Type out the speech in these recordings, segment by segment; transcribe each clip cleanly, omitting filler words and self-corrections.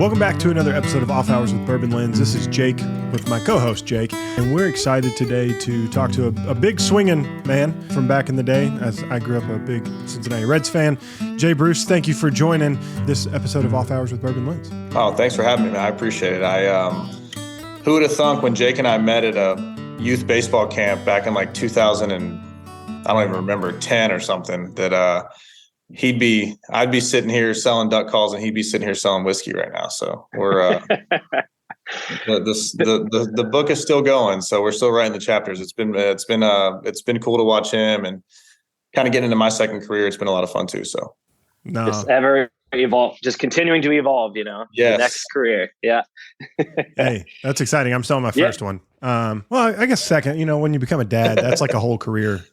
Welcome back to another episode of Off Hours with Bourbon Lens. This is Jake with my co-host Jake, and we're excited today to talk to a big swinging man from back in the day, as I grew up a big Cincinnati Reds fan. Jay Bruce, thank you for joining this episode of Off Hours with Bourbon Lens. Oh, thanks for having me, man. I appreciate it. Who would have thunk when Jake and I met at a youth baseball camp back in like 2000 and I don't even remember 10 or something that I'd be sitting here selling duck calls and he'd be sitting here selling whiskey right now. So we're the book is still going. So we're still writing the chapters. It's been cool to watch him and kind of getting into my second career. It's been a lot of fun too. So just ever evolve, just continuing to evolve, Yes. The next career. Yeah. Hey, that's exciting. I'm selling my first one. Well, I guess second, when you become a dad, that's like a whole career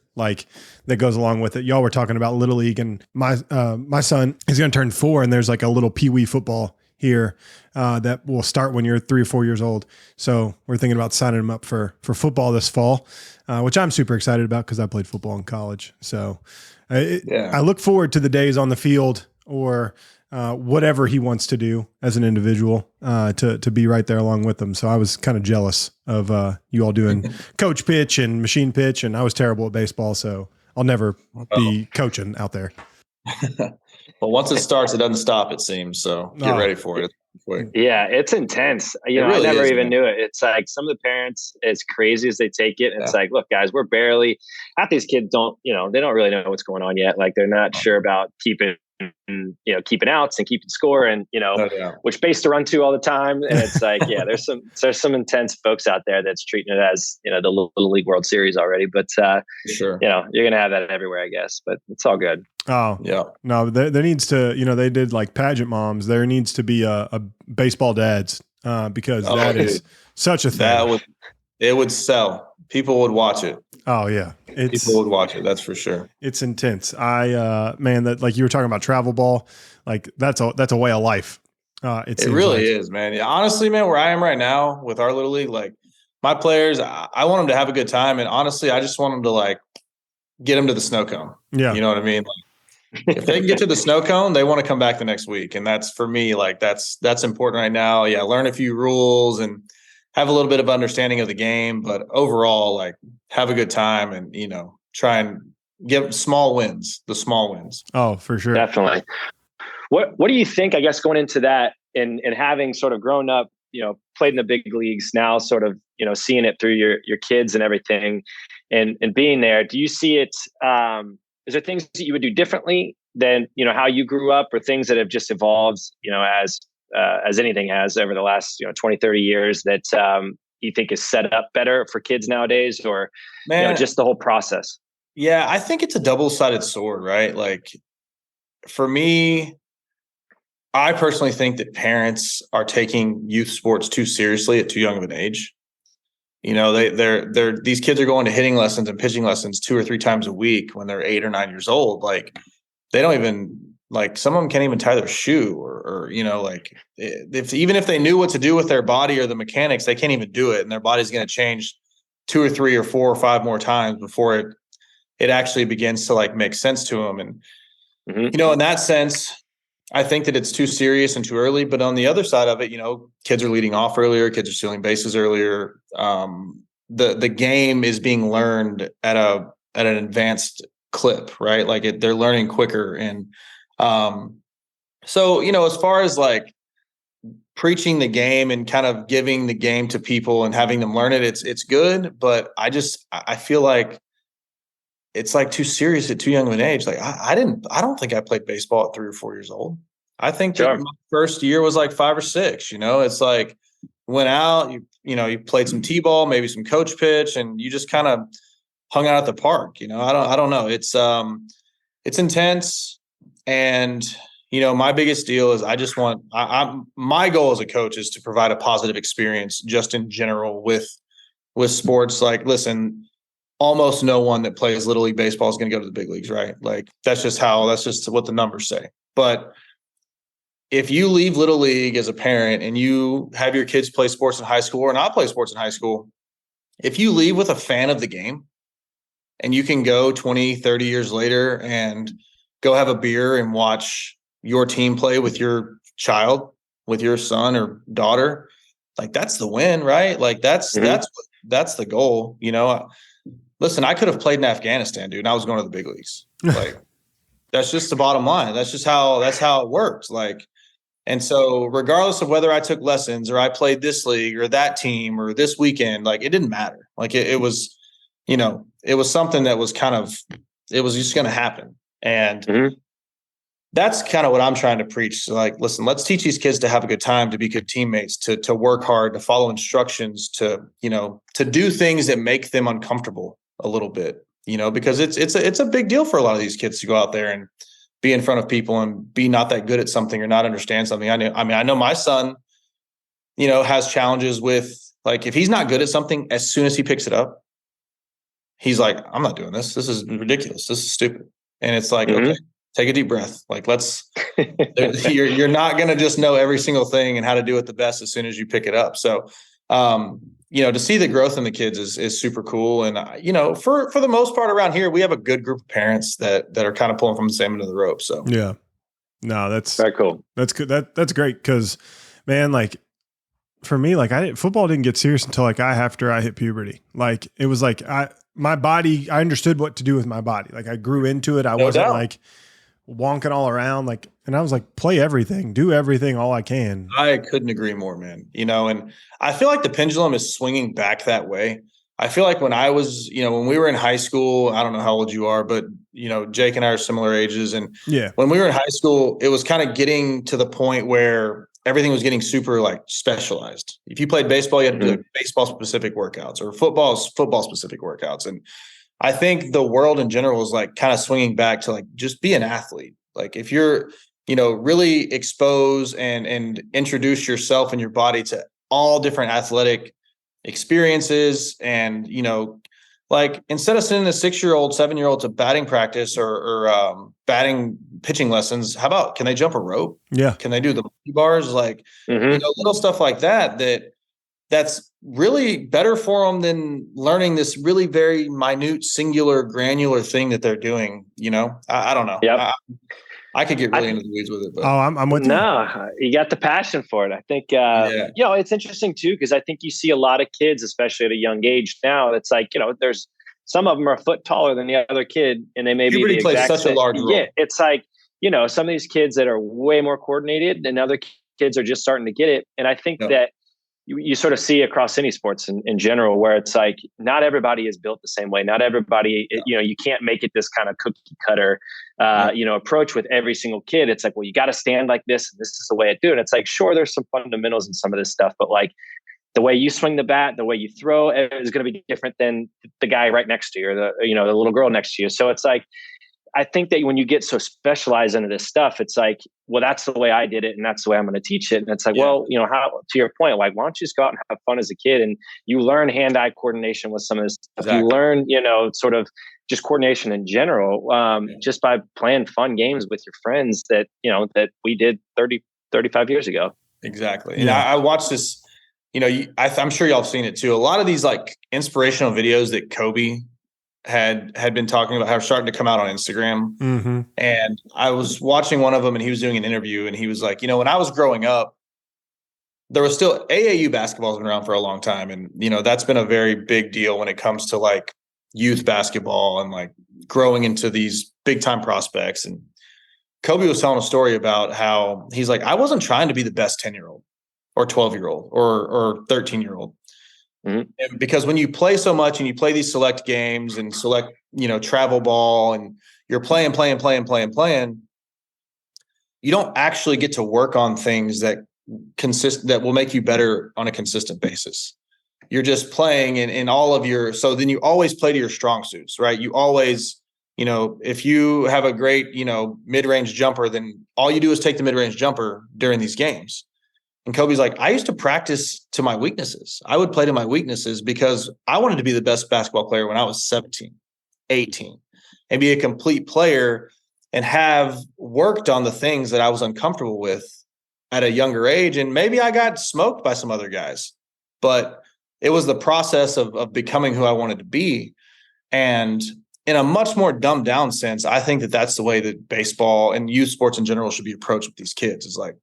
that goes along with it. Y'all were talking about Little League, and my son is going to turn 4, and there's like a little peewee football here that will start when you're 3 or 4 years old. So we're thinking about signing him up for football this fall, which I'm super excited about because I played football in college. So I look forward to the days on the field or whatever he wants to do as an individual to be right there along with him. So I was kind of jealous of you all doing coach pitch and machine pitch, and I was terrible at baseball, so I'll never be coaching out there. Well, once it starts, it doesn't stop, it seems. So get ready for it. Yeah, it's intense. Really I never is, knew it. It's like some of the parents, as crazy as they take it, it's like, look, guys, we're barely, half these kids don't, they don't really know what's going on yet. Like they're not sure about keeping outs and keeping score and, which base to run to all the time. And it's like, there's some intense folks out there that's treating it as, the Little League World Series already. But, sure. You're going to have that everywhere, I guess, but it's all good. Oh, yeah. No, there needs to, they did like pageant moms. There needs to be a baseball dads because that is such a thing. It would sell. People would watch it. Oh yeah. People would watch it. That's for sure. It's intense. That like you were talking about travel ball, like that's a way of life. It really is, man. Yeah, honestly, man, where I am right now with our Little League, like my players, I want them to have a good time. And honestly, I just want them to like get them to the snow cone. Yeah. You know what I mean? Like, if they can get to the snow cone, they want to come back the next week. And that's for me, like that's important right now. Yeah. Learn a few rules and have a little bit of understanding of the game, but overall, like have a good time and, try and get small wins, the small wins. Oh, for sure. Definitely. What do you think, I guess, going into that and having sort of grown up, played in the big leagues now, sort of, seeing it through your kids and everything and being there, do you see it, is there things that you would do differently than, how you grew up or things that have just evolved, as anything has over the last 20, 30 years that you think is set up better for kids nowadays or just the whole process? Yeah, I think it's a double-sided sword, right? Like for me, I personally think that parents are taking youth sports too seriously at too young of an age. These kids are going to hitting lessons and pitching lessons 2 or 3 times a week when they're 8 or 9 years old. Like they don't even like some of them can't even tie their shoe or like even if they knew what to do with their body or the mechanics, they can't even do it. And their body's going to change 2 or 3 or 4 or 5 more times before it actually begins to like make sense to them. And, in that sense, I think that it's too serious and too early, but on the other side of it, kids are leading off earlier, kids are stealing bases earlier. The game is being learned at an advanced clip, right? Like they're learning quicker. And, so, as far as like preaching the game and kind of giving the game to people and having them learn it, it's good. But I feel like it's like too serious at too young of an age. Like I don't think I played baseball at 3 or 4 years old. I think that my first year was like 5 or 6, it's like went out, you played some t-ball, maybe some coach pitch, and you just kind of hung out at the park. I don't know. It's intense. And, my biggest deal is I just want, my goal as a coach is to provide a positive experience just in general with sports. Like, listen, almost no one that plays Little League baseball is going to go to the big leagues, right? Like that's just what the numbers say. But if you leave Little League as a parent and you have your kids play sports in high school or not play sports in high school, if you leave with a fan of the game and you can go 20, 30 years later and go have a beer and watch your team play with your child, with your son or daughter, like that's the win, right? Like that's the goal. Listen, I could have played in Afghanistan, dude, and I was going to the big leagues. Like that's just the bottom line. That's how it works. Like, and so regardless of whether I took lessons or I played this league or that team or this weekend, like it didn't matter. Like it was, it was something that was it was just going to happen. And that's kind of what I'm trying to preach. So like, listen, let's teach these kids to have a good time, to be good teammates, to work hard, to follow instructions, to do things that make them uncomfortable a little bit, because it's a big deal for a lot of these kids to go out there and be in front of people and be not that good at something or not understand something. I know my son, has challenges with, like, if he's not good at something, as soon as he picks it up, he's like, I'm not doing this. This is ridiculous. This is stupid. And it's like, okay, take a deep breath. Like, you're not going to just know every single thing and how to do it the best as soon as you pick it up. So, to see the growth in the kids is super cool. And, for the most part around here, we have a good group of parents that are kind of pulling from the same end of the rope. So, yeah, no, that's very cool. That's good. That's great. Cause man, like for me, like football didn't get serious until like after I hit puberty. Like it was like my body, I understood what to do with my body. Like I grew into it. I wasn't like wonking all around. Like, and I was like, play everything, do everything, all I can. I couldn't agree more, man. And I feel like the pendulum is swinging back that way. I feel like when I was, when we were in high school, I don't know how old you are, but Jake and I are similar ages. And when we were in high school, it was kind of getting to the point where everything was getting super like specialized. If you played baseball, you had to do like baseball specific workouts, or football specific workouts. And I think the world in general is like kind of swinging back to like, just be an athlete. Like if you're, really expose and introduce yourself and your body to all different athletic experiences. And, like instead of sending a 6-year-old, 7-year-old to batting practice or batting pitching lessons, how about, can they jump a rope? Yeah. Can they do the bars? Like, little stuff like that's really better for them than learning this really very minute, singular, granular thing that they're doing. I don't know. Yep. I could get really into the weeds with it, but I'm with you. No, you got the passion for it. I think, it's interesting too, because I think you see a lot of kids, especially at a young age now, it's like, there's some of them are a foot taller than the other kid, and they may be the exact such a large role. Yeah, it's like, some of these kids that are way more coordinated and other kids are just starting to get it. And I think that you sort of see across any sports in general, where it's like, not everybody is built the same way. Not everybody, you can't make it this kind of cookie cutter, approach with every single kid. It's like, well, you got to stand like this, and this is the way I do it. It's like, sure, there's some fundamentals in some of this stuff, but like the way you swing the bat, the way you throw is going to be different than the guy right next to you, or the little girl next to you. So it's like, I think that when you get so specialized into this stuff, it's like, well, that's the way I did it, and that's the way I'm going to teach it. And it's like, well, how, to your point, like, why don't you just go out and have fun as a kid, and you learn hand-eye coordination with some of this stuff. Exactly. You learn, sort of just coordination in general, just by playing fun games with your friends that we did 30, 35 years ago. Exactly. And I watched this, I'm sure y'all have seen it too. A lot of these like inspirational videos that Kobe had been talking about, how starting to come out on Instagram. Mm-hmm. And I was watching one of them, and he was doing an interview, and he was like, when I was growing up, there was still AAU basketball has been around for a long time. And, that's been a very big deal when it comes to like youth basketball and like growing into these big time prospects. And Kobe was telling a story about how he's like, I wasn't trying to be the best 10-year-old or 12-year-old or 13-year-old. Mm-hmm. Because when you play so much and you play these select games and select, travel ball, and you're playing, you don't actually get to work on things that will make you better on a consistent basis. You're just playing in all of so then you always play to your strong suits, right? You always, if you have a great, mid-range jumper, then all you do is take the mid-range jumper during these games. And Kobe's like, I used to practice to my weaknesses. I would play to my weaknesses because I wanted to be the best basketball player when I was 17, 18, and be a complete player, and have worked on the things that I was uncomfortable with at a younger age. And maybe I got smoked by some other guys, but it was the process of becoming who I wanted to be. And in a much more dumbed down sense, I think that that's the way that baseball and youth sports in general should be approached with these kids. Is like,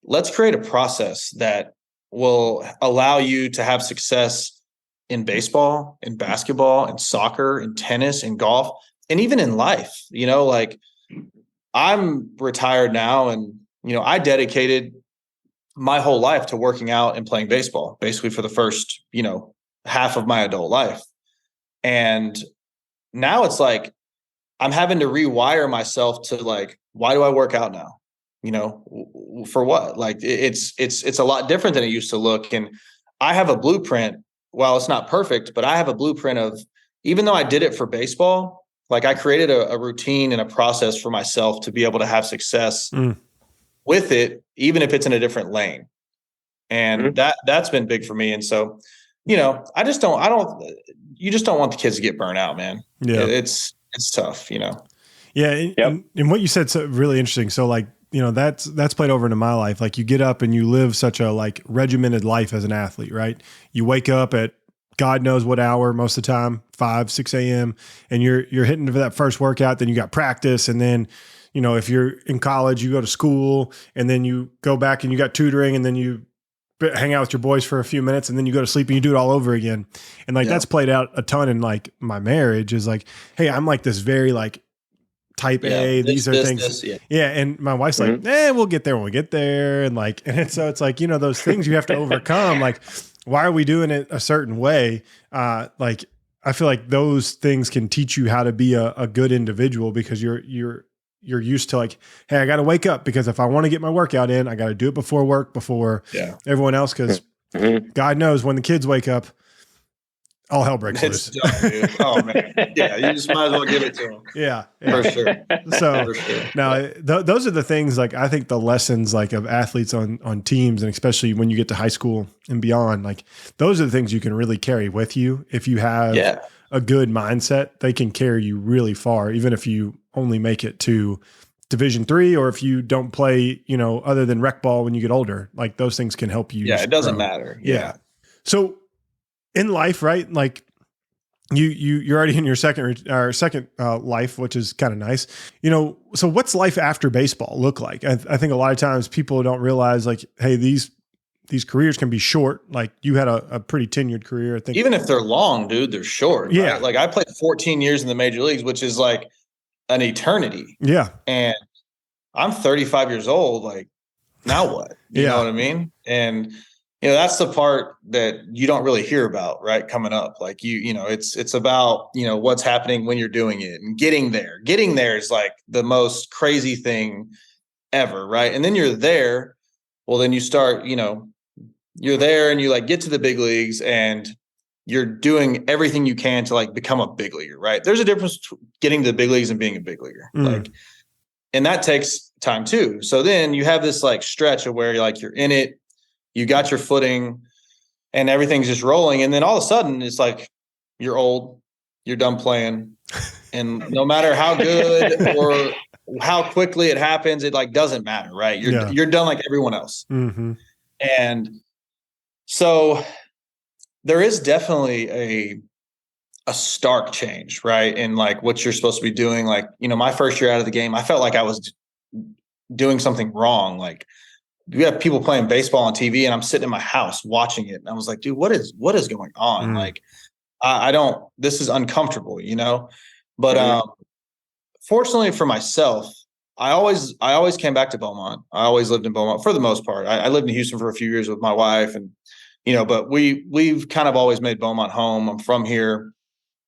let's create a process that will allow you to have success in baseball, in basketball, in soccer, in tennis, in golf, and even in life. Like I'm retired now, and, I dedicated my whole life to working out and playing baseball, basically for the first, half of my adult life. And now it's like, I'm having to rewire myself to like, why do I work out now? For what? Like it's a lot different than it used to look. And I have a blueprint. Well, it's not perfect, but I have a blueprint of, even though I did it for baseball, like I created a routine and a process for myself to be able to have success with it, even if it's in a different lane. And that's been big for me. And so, you just don't want the kids to get burnt out, man. Yeah. It's tough, Yeah. And what you said, so really interesting. So like, that's played over into my life. Like you get up and you live such a like regimented life as an athlete, right? You wake up at God knows what hour most of the time, 5, 6 a.m. and you're hitting for that first workout. Then you got practice. And then, if you're in college, you go to school and then you go back and you got tutoring and then you hang out with your boys for a few minutes and then you go to sleep and you do it all over again. And like, that's played out a ton in like my marriage is like, hey, I'm like this very like type A, these are things. Yeah. And my wife's like, we'll get there when we get there. And like, and so it's like, those things you have to overcome. Like, why are we doing it a certain way? Like, I feel like those things can teach you how to be a good individual because you're used to like, hey, I got to wake up because if I want to get my workout in, I got to do it before work, before everyone else. Cause God knows when the kids wake up, all hell breaks loose. Dumb, dude. Oh man. Yeah. You just might as well give it to them. Yeah. For sure. So For sure. now those are the things like, I think the lessons like of athletes on teams and especially when you get to high school and beyond, like those are the things you can really carry with you. If you have a good mindset, they can carry you really far, even if you only make it to Division III, or if you don't play, other than rec ball when you get older, like those things can help you. Yeah, it doesn't matter. Yeah. So in life, right? Like you're already in your second life, which is kind of nice. So what's life after baseball look like? I think a lot of times people don't realize like, hey, these careers can be short. Like you had a pretty tenured career. I think even if they're long, dude, they're short. Yeah. Right? Like I played 14 years in the major leagues, which is like an eternity. Yeah. And I'm 35 years old. Like now what? You know what I mean? And that's the part that you don't really hear about, right? Coming up, like it's about, what's happening when you're doing it and getting there. Getting there is like the most crazy thing ever. Right. And then you're there. Well, then you start, you're there and you like get to the big leagues and you're doing everything you can to like become a big leaguer, right? There's a difference between getting to the big leagues and being a big leaguer. Like, and that takes time too. So then you have this like stretch of where you're in it, you got your footing and everything's just rolling. And then all of a sudden it's like, you're old, you're done playing. And no matter how good or how quickly it happens, it like doesn't matter, right? You're done like everyone else. And so there is definitely a stark change, right? In like what you're supposed to be doing. Like, my first year out of the game, I felt like I was doing something wrong. Like we have people playing baseball on TV and I'm sitting in my house watching it. And I was like, dude, what is going on? Like, this is uncomfortable, but, fortunately for myself, I always came back to Beaumont. I always lived in Beaumont for the most part. I lived in Houston for a few years with my wife and, but we've kind of always made Beaumont home. I'm from here.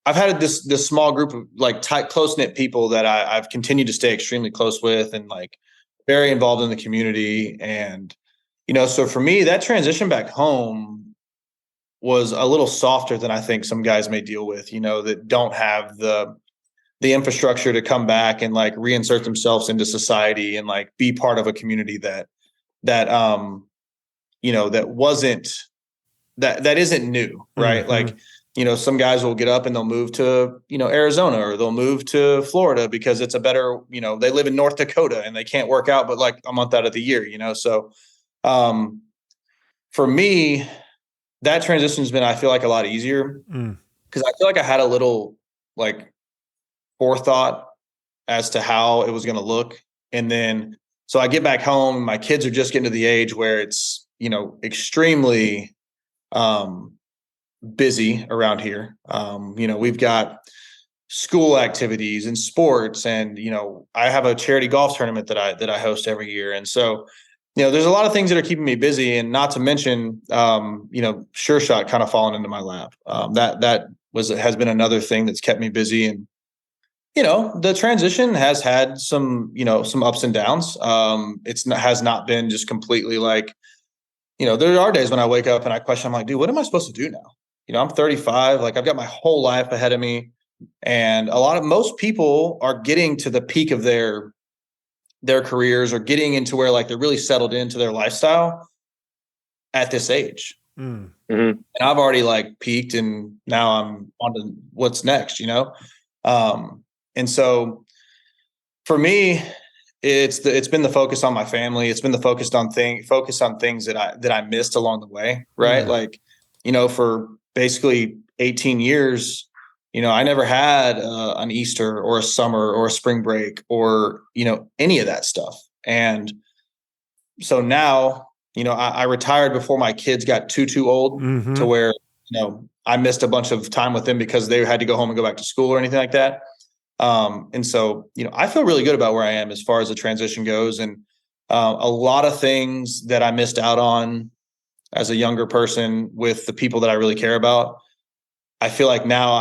I've had this small group of like tight, close knit people that I've continued to stay extremely close with and like very involved in the community. And, so for me, that transition back home was a little softer than I think some guys may deal with, that don't have the infrastructure to come back and like reinsert themselves into society and like be part of a community that isn't new, right? Like, some guys will get up and they'll move to, Arizona or they'll move to Florida because it's a better, they live in North Dakota and they can't work out, but like a month out of the year, So, for me, that transition has been, I feel like a lot easier because I feel like I had a little like forethought as to how it was going to look. And then So I get back home, my kids are just getting to the age where it's, extremely busy around here. We've got school activities and sports, and I have a charity golf tournament that I host every year. And so there's a lot of things that are keeping me busy, and not to mention Sure Shot kind of falling into my lap. That has been another thing that's kept me busy. And the transition has had some ups and downs. Has not been just completely like, there are days when I wake up and I question, I'm like, dude, what am I supposed to do now? I'm 35, like I've got my whole life ahead of me. And most people are getting to the peak of their careers, or getting into where like they're really settled into their lifestyle at this age. Mm. Mm-hmm. And I've already like peaked, and now I'm on to what's next, and so for me, it's been the focus on my family. It's been the focus on things that I missed along the way. Right. Mm-hmm. Like, for basically 18 years, I never had an Easter or a summer or a spring break or, any of that stuff. And so now, I retired before my kids got too old, mm-hmm. to where, I missed a bunch of time with them because they had to go home and go back to school or anything like that. And so, I feel really good about where I am as far as the transition goes. And a lot of things that I missed out on as a younger person with the people that I really care about, I feel like now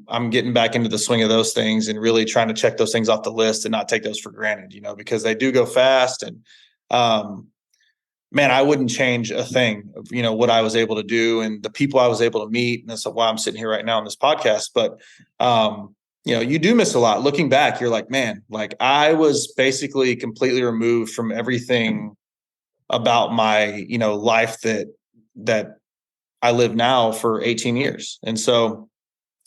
I'm getting back into the swing of those things and really trying to check those things off the list and not take those for granted, because they do go fast. And, man, I wouldn't change a thing of, what I was able to do and the people I was able to meet. And that's why I'm sitting here right now on this podcast. But, you do miss a lot. Looking back, you're like, man, like I was basically completely removed from everything about my, life that I live now for 18 years. And so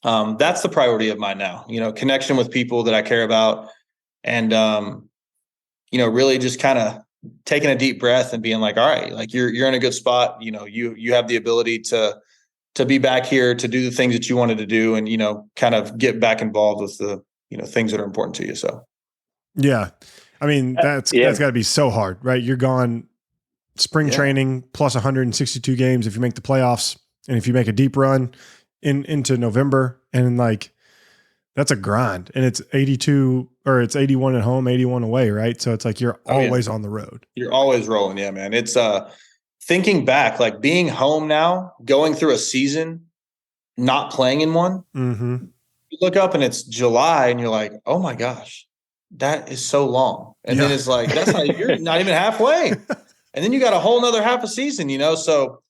that's the priority of mine now, connection with people that I care about, and, really just kind of taking a deep breath and being like, all right, like you're in a good spot. You have the ability to be back here, to do the things that you wanted to do, and, kind of get back involved with the, things that are important to you. So. Yeah. I mean, that's gotta be so hard, right? You're gone spring training plus 162 games if you make the playoffs, and if you make a deep run into November, and like that's a grind, and it's 82 or it's 81 at home, 81 away, right? So it's like you're always on the road. You're always rolling. Yeah, man. It's thinking back, like being home now, going through a season, not playing in one. Mm-hmm. You look up and it's July and you're like, oh my gosh, that is so long. And then it's like, you're not even halfway. And then you got a whole nother half a season, so,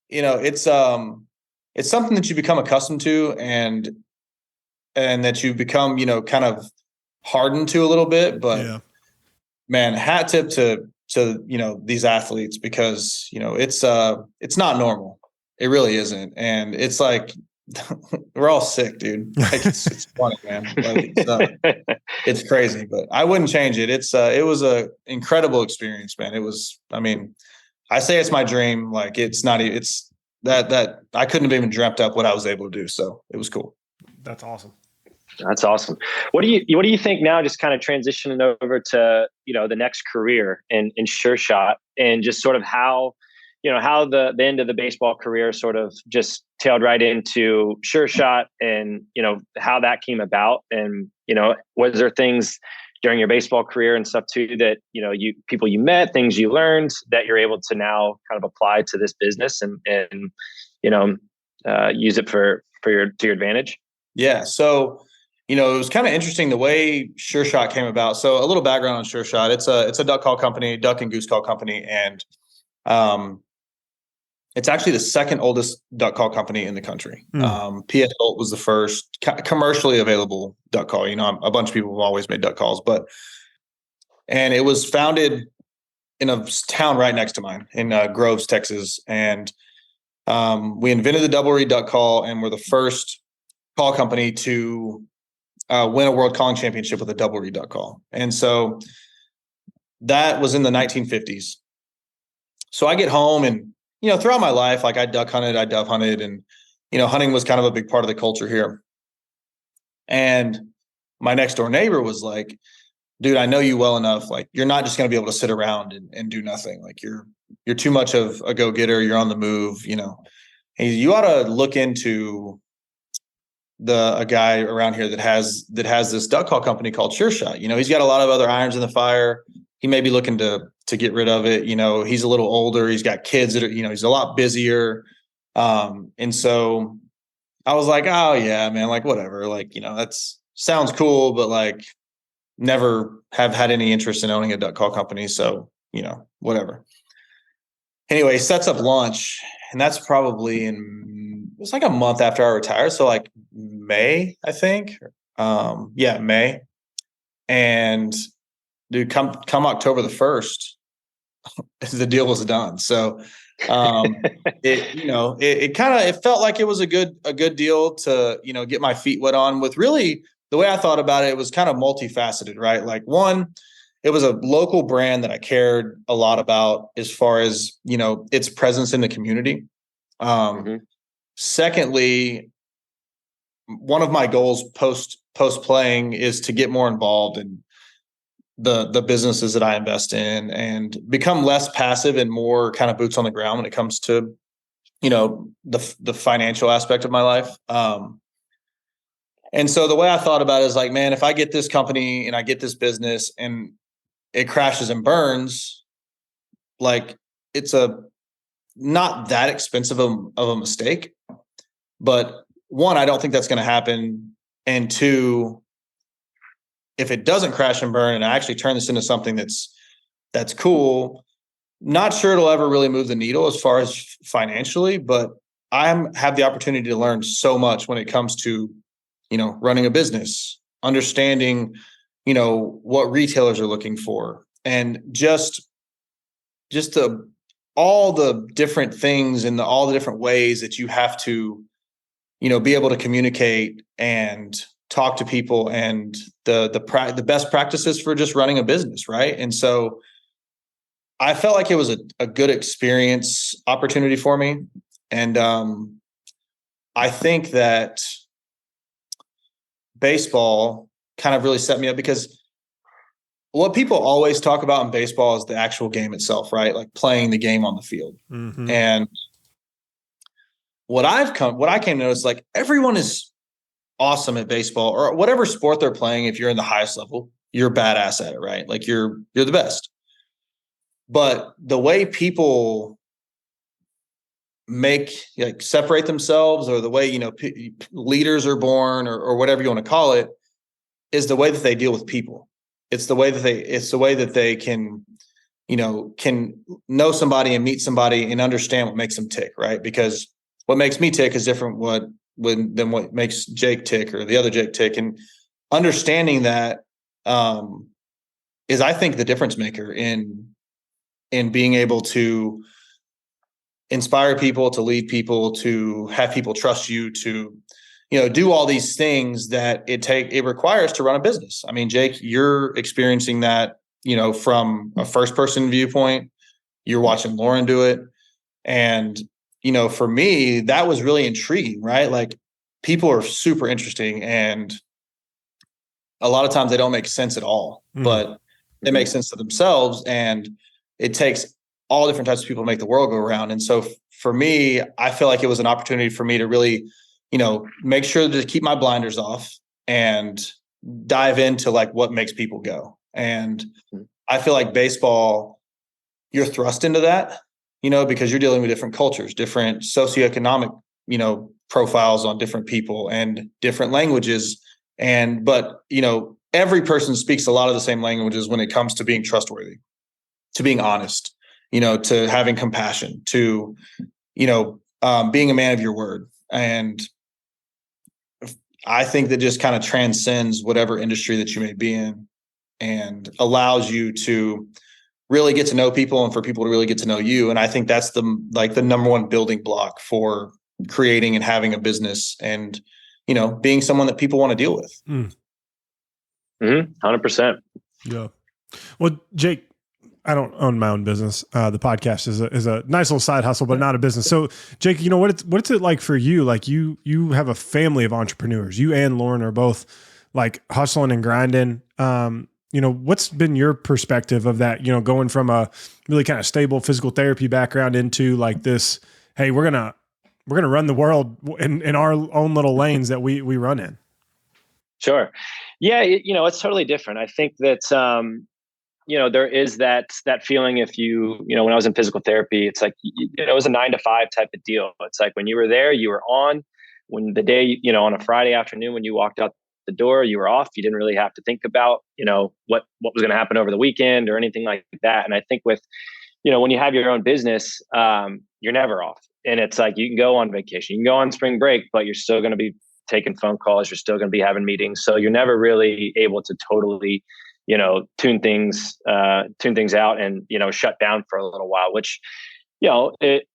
it's something that you become accustomed to and that you become, kind of hardened to a little bit, but man, hat tip to, these athletes, because, it's not normal. It really isn't. And it's like, we're all sick, dude. Like it's funny, man. Like it's crazy, but I wouldn't change it. It was a incredible experience, man. It was, I say it's my dream. Like it's not, it's that I couldn't have even dreamt up what I was able to do. So it was cool. That's awesome. That's awesome. What do you think now, just kind of transitioning over to, the next career in Sure Shot, and just sort of how the end of the baseball career sort of just tailed right into Sure Shot, and, how that came about, and, was there things during your baseball career and stuff too that, people you met, things you learned that you're able to now kind of apply to this business and use it to your advantage? Yeah. So, it was kind of interesting the way Sure Shot came about. So a little background on Sure Shot. It's a duck call company, duck and goose call company. And, it's actually the second oldest duck call company in the country. PS Holt was the first commercially available duck call. A bunch of people have always made duck calls, and it was founded in a town right next to mine in Groves, Texas. And we invented the double reed duck call, and we're the first call company to win a world calling championship with a double reed duck call. And so that was in the 1950s. So I get home, and throughout my life, like I duck hunted, I dove hunted, and, hunting was kind of a big part of the culture here. And my next door neighbor was like, dude, I know you well enough. Like, you're not just going to be able to sit around and do nothing. Like, you're too much of a go-getter. You're on the move, you know. And you ought to look into a guy around here that has this duck call company called Sure Shot. You know, he's got a lot of other irons in the fire. He may be looking to get rid of it. You know, he's a little older. He's got kids that are, you know, he's a lot busier. And so I was like, oh yeah, man, like whatever. Like, you know, that's sounds cool, but like never have had any interest in owning a duck call company. So, you know, whatever. Anyway, sets up lunch, and that's probably it's like a month after I retired. So like May, I think. Yeah, May. And dude, come October the 1st, the deal was done. So it felt like it was a good deal to, you know, get my feet wet on with. Really, the way I thought about it was kind of multifaceted, right? Like, one, it was a local brand that I cared a lot about as far as, you know, its presence in the community. Secondly, one of my goals post playing is to get more involved in the businesses that I invest in and become less passive and more kind of boots on the ground when it comes to, you know, the financial aspect of my life. And so the way I thought about it is like, man, if I get this company and I get this business and it crashes and burns, like, it's not that expensive of a mistake. But one, I don't think that's going to happen. And two, if it doesn't crash and burn and I actually turn this into something that's cool, not sure it'll ever really move the needle as far as financially, but I have the opportunity to learn so much when it comes to, you know, running a business, understanding, you know, what retailers are looking for, and just all the different things and all the different ways that you have to, you know, be able to communicate and talk to people, and the best practices for just running a business, right? And so I felt like it was a good experience opportunity for me. And I think that baseball kind of really set me up, because what people always talk about in baseball is the actual game itself, right? Like playing the game on the field. Mm-hmm. And what I came to notice, like, everyone is awesome at baseball or whatever sport they're playing. If you're in the highest level, you're badass at it, right? Like you're the best. But the way people separate themselves, or the way, you know, leaders are born, or whatever you want to call it, is the way that they deal with people. It's the way that they can, you know, know somebody and meet somebody and understand what makes them tick, right? Because what makes me tick is different than what makes Jake tick or the other Jake tick. And understanding that is, I think, the difference maker in being able to inspire people, to lead people, to have people trust you, to, you know, do all these things that it requires to run a business. I mean, Jake, you're experiencing that, you know, from a first person viewpoint. You're watching Lauren do it. And, you know, for me, that was really intriguing, right? Like, people are super interesting, and a lot of times they don't make sense at all, but they make sense to themselves. And it takes all different types of people to make the world go around. And so for me, I feel like it was an opportunity for me to really, you know, make sure to keep my blinders off and dive into like what makes people go. And I feel like baseball, you're thrust into that, you know, because you're dealing with different cultures, different socioeconomic, you know, profiles on different people and different languages. But, you know, every person speaks a lot of the same languages when it comes to being trustworthy, to being honest, you know, to having compassion, to, you know, being a man of your word. And I think that just kind of transcends whatever industry that you may be in, and allows you to really get to know people and for people to really get to know you. And I think that's the number one building block for creating and having a business, and, you know, being someone that people want to deal with. 100%. Yeah. Well, Jake, I don't own my own business. The podcast is a nice little side hustle, but not a business. So, Jake, you know, what's it like for you? Like you have a family of entrepreneurs. You and Lauren are both like hustling and grinding. You what's been your perspective of that, going from a really kind of stable physical therapy background into like this, hey, we're going to run the world in our own little lanes that we run in. Sure. Yeah. It's totally different. I think that, there is that feeling if when I was in physical therapy, it's like, it was a 9 to 5 type of deal. It's like when you were there, you were on. When the day, on a Friday afternoon, when you walked out the door, you were off. You didn't really have to think about, what was going to happen over the weekend or anything like that. And I think with, when you have your own business, you're never off. And it's like, you can go on vacation, you can go on spring break, but you're still going to be taking phone calls. You're still going to be having meetings. So you're never really able to totally, tune things out and, shut down for a little while, which, it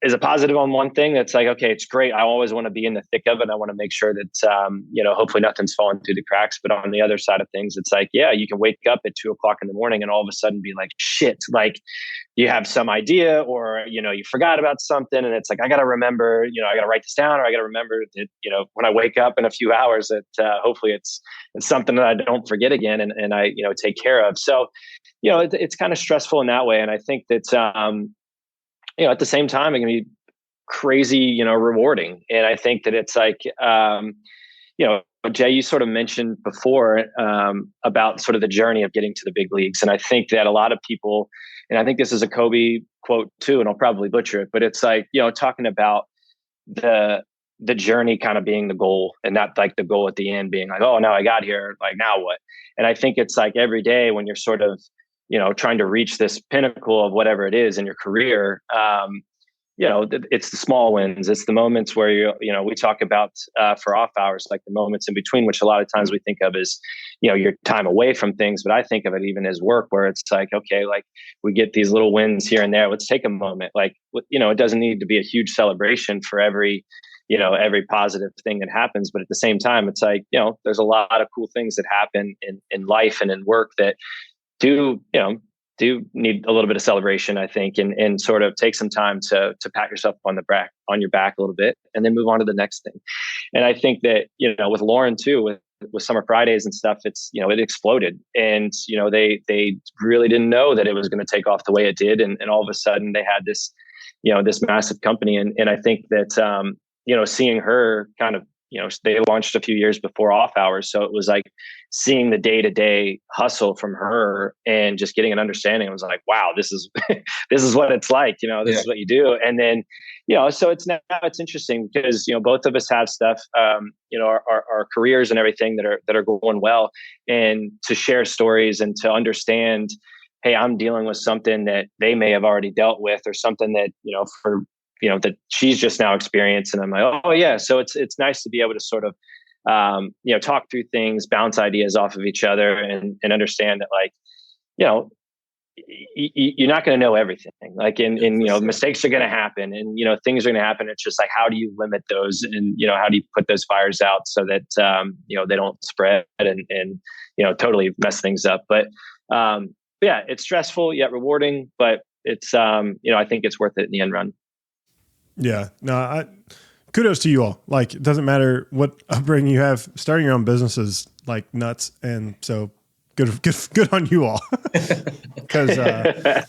is a positive on one thing. That's like, okay, it's great. I always want to be in the thick of it. I want to make sure that, hopefully nothing's falling through the cracks. But on the other side of things, it's like, yeah, you can wake up at 2:00 in the morning and all of a sudden be like, shit, like you have some idea or, you forgot about something. And it's like, I got to remember, I got to write this down, or I got to remember that, when I wake up in a few hours that hopefully it's something that I don't forget again and I, take care of. So, it's kind of stressful in that way. And I think that, at the same time, it can be crazy, rewarding. And I think that it's like, Jay, you sort of mentioned before about sort of the journey of getting to the big leagues. And I think that a lot of people, and I think this is a Kobe quote too, and I'll probably butcher it, but it's like, talking about the journey kind of being the goal and not like the goal at the end being like, oh, now I got here, like now what? And I think it's like every day when you're sort of, trying to reach this pinnacle of whatever it is in your career, it's the small wins. It's the moments where we talk about for off hours, like the moments in between, which a lot of times we think of as, your time away from things. But I think of it even as work, where it's like, okay, like we get these little wins here and there. Let's take a moment. Like, it doesn't need to be a huge celebration for every positive thing that happens. But at the same time, it's like, there's a lot of cool things that happen in life and in work that do need a little bit of celebration, I think, and sort of take some time to pat yourself on your back a little bit and then move on to the next thing. And I think that, with Lauren too, with Summer Fridays and stuff, it's, it exploded and, they really didn't know that it was going to take off the way it did. And all of a sudden they had this, this massive company. And I think that, seeing her kind of, they launched a few years before off hours. So it was like seeing the day-to-day hustle from her and just getting an understanding. I was like, wow, this is, this is what it's like, this is what you do. And then, so it's interesting because, both of us have stuff, our careers and everything that are going well, and to share stories and to understand, hey, I'm dealing with something that they may have already dealt with, or something that, that she's just now experienced. And I'm like, oh yeah. So it's nice to be able to sort of, talk through things, bounce ideas off of each other and understand that, like, you're not going to know everything. Like mistakes are going to happen and, things are going to happen. It's just like, how do you limit those? And, how do you put those fires out so that, they don't spread and totally mess things up. But yeah, it's stressful yet rewarding, but it's, I think it's worth it in the end run. Yeah, no, kudos to you all. Like, it doesn't matter what upbringing you have, starting your own business is like nuts. And so good on you all. Cause, I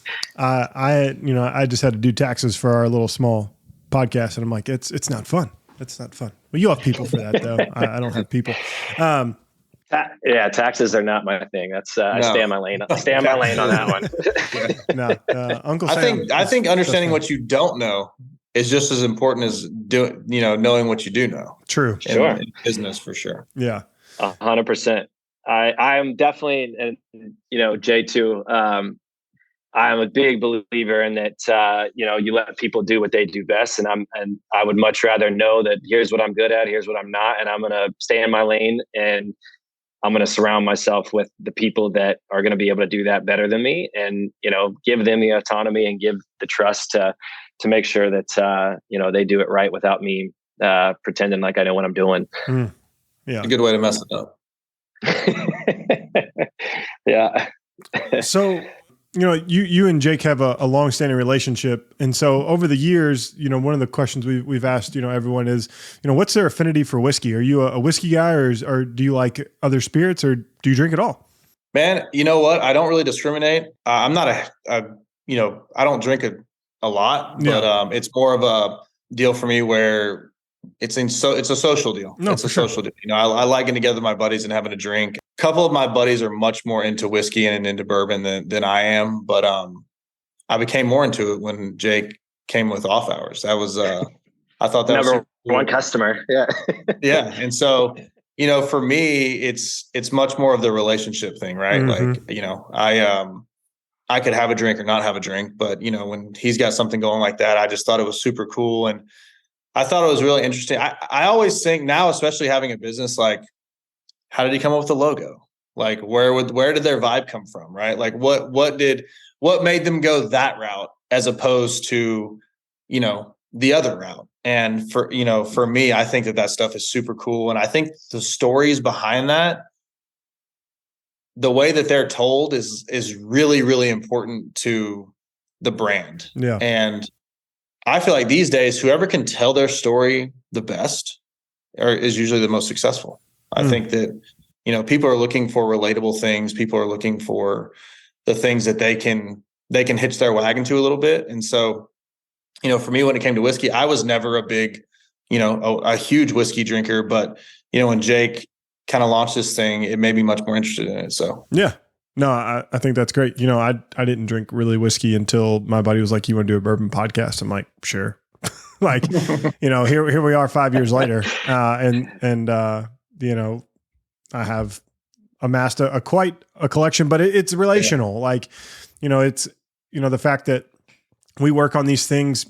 just had to do taxes for our little small podcast and I'm like, it's not fun. It's not fun. Well, you have people for that though. I don't have people. Yeah, taxes are not my thing. That's I stay on my lane. I stay on my lane on that one. No, Uncle Sam. I think understanding what you don't know is just as important as knowing what you do know. True. In business for sure. Yeah. 100%. I'm definitely, and Jay too. I'm a big believer in that. You let people do what they do best, and I would much rather know that here's what I'm good at, here's what I'm not, and I'm going to stay in my lane, and I'm going to surround myself with the people that are going to be able to do that better than me, and give them the autonomy and give the trust to make sure that they do it right without me pretending like I know what I'm doing. Yeah, it's a good way to mess it up. Yeah. So you and Jake have a long-standing relationship. And so over the years, one of the questions we've asked, everyone is, what's their affinity for whiskey? Are you a whiskey guy or do you like other spirits or do you drink at all? Man, you know what? I don't really discriminate. I'm not I don't drink a lot, but it's more of a deal for me where it's a social deal. No, it's a social deal. I like getting together with my buddies and having a drink. A couple of my buddies are much more into whiskey and into bourbon than I am, but I became more into it when Jake came with Off Hours. That was I thought that number was cool. one customer. Yeah. Yeah. And so, for me, it's much more of the relationship thing, right? Mm-hmm. Like, I could have a drink or not have a drink, but when he's got something going like that, I just thought it was super cool. And I thought it was really interesting. I always think now, especially having a business, like, how did he come up with the logo? Like, where did their vibe come from? Right. Like what made them go that route as opposed to, the other route? And for me, I think that stuff is super cool. And I think the stories behind that, the way that they're told is really, really important to the brand. Yeah. And I feel like these days, whoever can tell their story the best is usually the most successful. I think that, people are looking for relatable things. People are looking for the things that they can hitch their wagon to a little bit. And so, for me, when it came to whiskey, I was never a big, a huge whiskey drinker, but, when Jake kind of launched this thing, it made me much more interested in it. So, yeah. No, I think that's great. I didn't drink really whiskey until my buddy was like, "You want to do a bourbon podcast?" I'm like, "Sure." Like, here we are 5 years later. I have amassed quite a collection, but it's relational. Yeah. Like, it's, the fact that we work on these things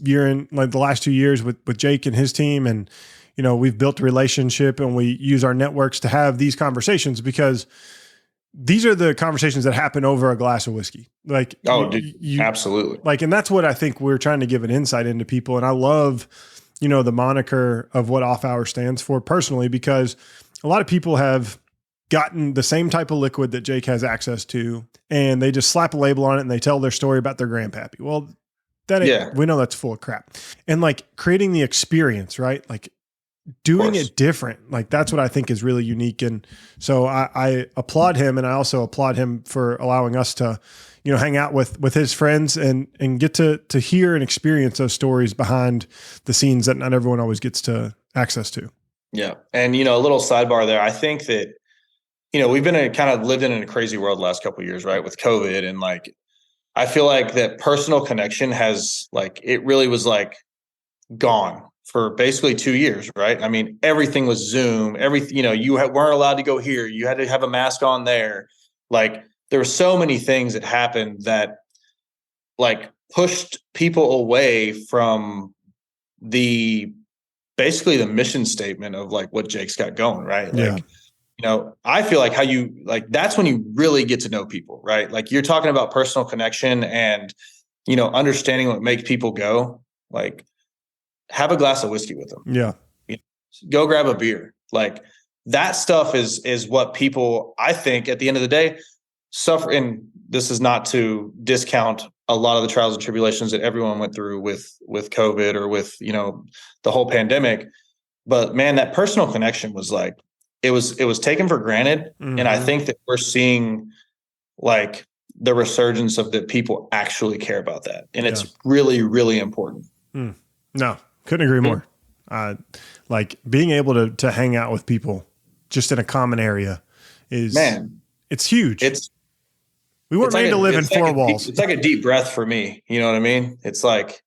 like the last 2 years with Jake and his team. And, we've built a relationship and we use our networks to have these conversations because these are the conversations that happen over a glass of whiskey. Like, absolutely. Like, and that's what I think we're trying to give an insight into people. And I love, the moniker of what Off Hour stands for personally, because a lot of people have gotten the same type of liquid that Jake has access to, and they just slap a label on it and they tell their story about their grandpappy. Well, we know that's full of crap. And like creating the experience, right? Like doing it different. Like that's what I think is really unique. And so I applaud him, and I also applaud him for allowing us to, hang out with his friends and get to hear and experience those stories behind the scenes that not everyone always gets to access to. Yeah. And, a little sidebar there. I think that, we've been kind of lived in a crazy world the last couple of years, right? With COVID. And like, I feel like that personal connection has it really was gone for basically 2 years, right? I mean, everything was Zoom, you weren't allowed to go here. You had to have a mask on there. Like there were so many things that happened that pushed people away from basically the mission statement of what Jake's got going, right? I feel like that's when you really get to know people, right? Like you're talking about personal connection and, understanding what makes people go, have a glass of whiskey with them. Yeah. Go grab a beer. Like that stuff is what people, I think at the end of the day, suffer. And this is not to discount a lot of the trials and tribulations that everyone went through with COVID or with, the whole pandemic. But man, that personal connection was it was taken for granted. Mm-hmm. And I think that we're seeing the resurgence of that people actually care about that. And it's really, really important. No, couldn't agree more. Being able to hang out with people just in a common area it's huge. We weren't made to live in four walls. It's like a deep breath for me. You know what I mean? It's like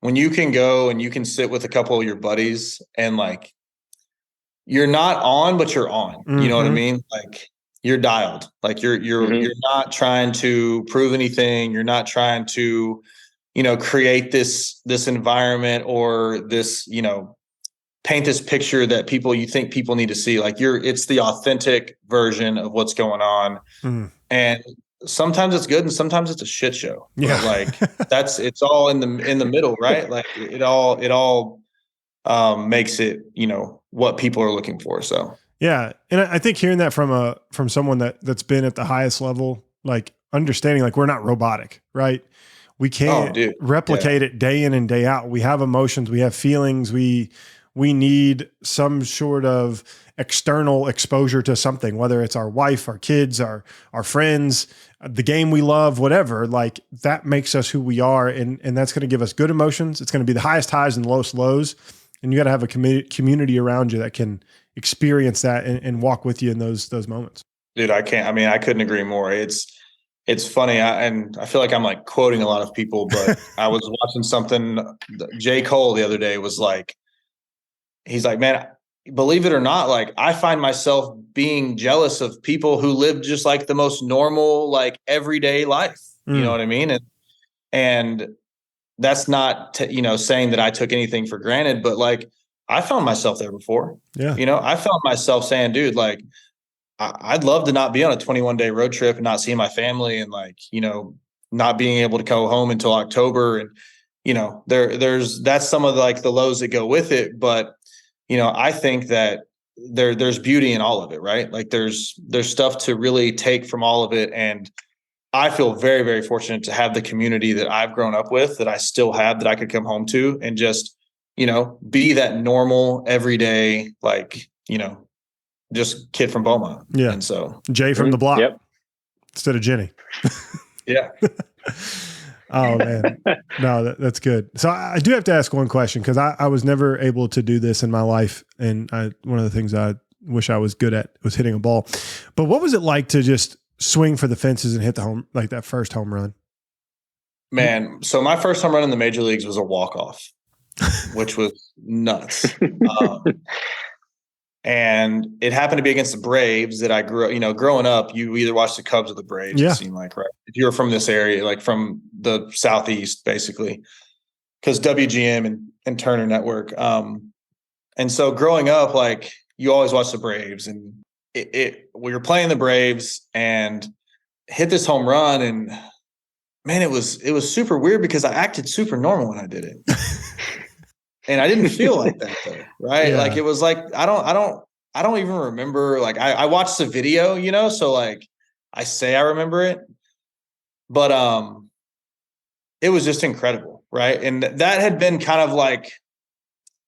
when you can go and you can sit with a couple of your buddies and you're not on, but you're on. Mm-hmm. You know what I mean? You're dialed. You're not trying to prove anything. You're not trying to, create this environment or this, paint this picture that you think people need to see. It's the authentic version of what's going on. Mm-hmm. And sometimes it's good and sometimes it's a shit show. Yeah. But it's all in the middle, right? It all makes it, what people are looking for. So, yeah. And I think hearing that from someone that's been at the highest level, understanding like we're not robotic, right? We can't replicate it day in and day out. We have emotions, we have feelings, we need some sort of external exposure to something, whether it's our wife, our kids, our friends, the game we love, whatever. Like that makes us who we are, and that's going to give us good emotions. It's going to be the highest highs and lowest lows, and you got to have a community around you that can experience that and walk with you in those moments. Dude, I couldn't agree more. It's funny, and I feel like I'm like quoting a lot of people, but I was watching something. J. Cole the other day was like, he's like, man, believe it or not, like I find myself being jealous of people who live just like the most normal, like everyday life. You know what I mean? And that's not, saying that I took anything for granted, but like I found myself there before. Yeah. I found myself saying, dude, like, I'd love to not be on a 21-day road trip and not see my family and like, not being able to go home until October. And, that's some of like the lows that go with it. But, I think that there's beauty in all of it, right? Like there's stuff to really take from all of it. And I feel very, very fortunate to have the community that I've grown up with, that I still have, that I could come home to and just, be that normal, everyday, like, just kid from Beaumont. Yeah. And so Jay from the block instead of Jenny. Yeah. Oh man. No, that's good. So I do have to ask one question, because I was never able to do this in my life. And one of the things I wish I was good at was hitting a ball. But what was it like to just swing for the fences and hit the home, like that first home run? Man. So my first home run in the major leagues was a walk-off, which was nuts. And it happened to be against the Braves that I grew up, growing up, you either watch the Cubs or the Braves, it seemed like, right? If you were from this area, like from the Southeast, basically, because WGM and Turner Network. And so growing up, like you always watch the Braves, and we were playing the Braves and hit this home run. And man, it was super weird because I acted super normal when I did it. And I didn't feel like that though, right? Yeah. Like it was like I don't even remember. Like I watched the video, so like I say I remember it, but it was just incredible, right? And that had been kind of like,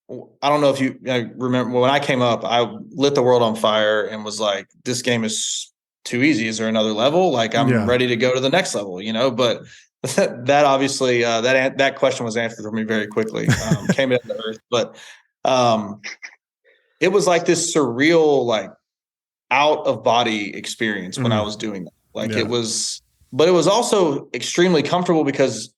I don't know if you remember when I came up, I lit the world on fire and was like, this game is too easy. Is there another level? Like I'm ready to go to the next level, but that obviously that question was answered for me very quickly. Came into the earth, but it was like this surreal, like out of body experience when I was doing that. Like it was, but it was also extremely comfortable because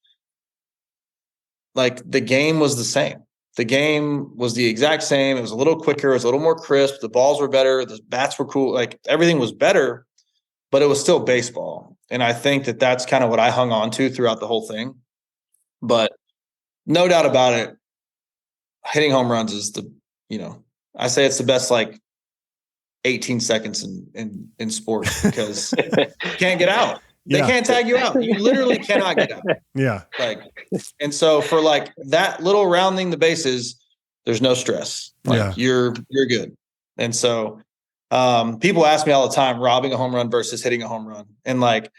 like the game was the same. The game was the exact same. It was a little quicker. It was a little more crisp. The balls were better. The bats were cool. Like everything was better, but it was still baseball. And I think that that's kind of what I hung on to throughout the whole thing. But no doubt about it, hitting home runs is I say it's the best like 18 seconds in sports because you can't get out. They can't tag you out. You literally cannot get out. Yeah. Like, and so for like that little rounding the bases, there's no stress. Like you're good. And so people ask me all the time, robbing a home run versus hitting a home run. And like,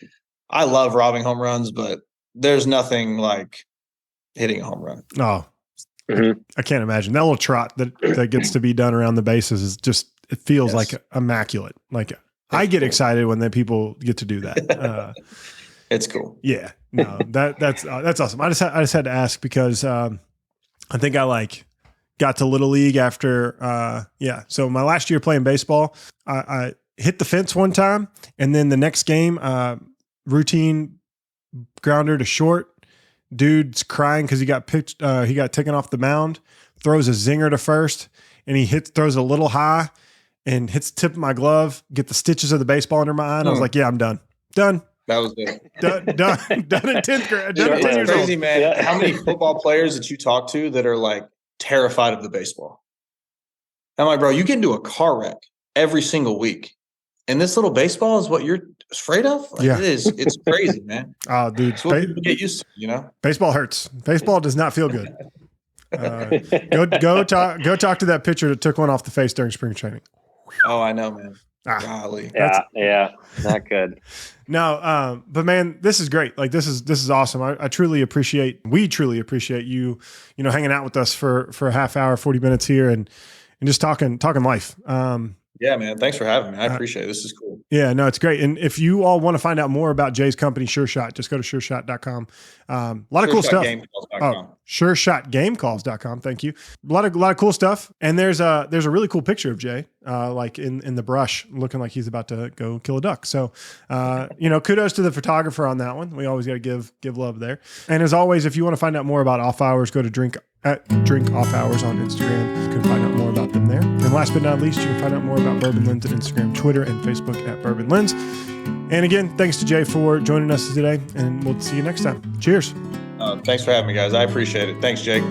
I love robbing home runs, but there's nothing like hitting a home run. Oh, I can't imagine that little trot that gets to be done around the bases is just, it feels like immaculate. Like I get excited when people get to do that. It's cool. Yeah, no, that's awesome. I just had to ask because I think I got to Little League after, So my last year playing baseball, I hit the fence one time, and then the next game, routine grounder to short. Dude's crying because he got pitched. He got taken off the mound. Throws a zinger to first, and he throws a little high, and hits the tip of my glove. Get the stitches of the baseball under my eye. And I was like, "Yeah, I'm done. Done." That was it. Done in 10th grade. Done at 10 years crazy, old. Man. Yeah. How many football players that you talk to that are like terrified of the baseball? I'm like, bro, you get into a car wreck every single week, and this little baseball is what you're afraid of? Like, it is. It's crazy, man. Oh, dude. It's what people get used to, Baseball hurts. Baseball does not feel good. Go talk to that pitcher that took one off the face during spring training. Oh, I know, man. Golly. Yeah, not good. No, but man, this is great. Like this is awesome. We truly appreciate you, hanging out with us for a half hour, 40 minutes here and just talking life. Yeah, man. Thanks for having me. I appreciate it. This is cool. Yeah, no, it's great. And if you all want to find out more about Jay's company, Sure Shot, just go to sureshot.com. A lot of cool stuff. SureShotGameCalls.com. Thank you. A lot of cool stuff. And there's a really cool picture of Jay, like in the brush, looking like he's about to go kill a duck. So, kudos to the photographer on that one. We always got to give love there. And as always, if you want to find out more about Off Hours, go to Drink Off Hours on Instagram. You can find out more about them there. And last but not least, you can find out more about Bourbon Lens at Instagram, Twitter, and Facebook at Bourbon Lens. And again, thanks to Jay for joining us today, and we'll see you next time. Cheers. Thanks for having me, guys. I appreciate it. Thanks, Jake.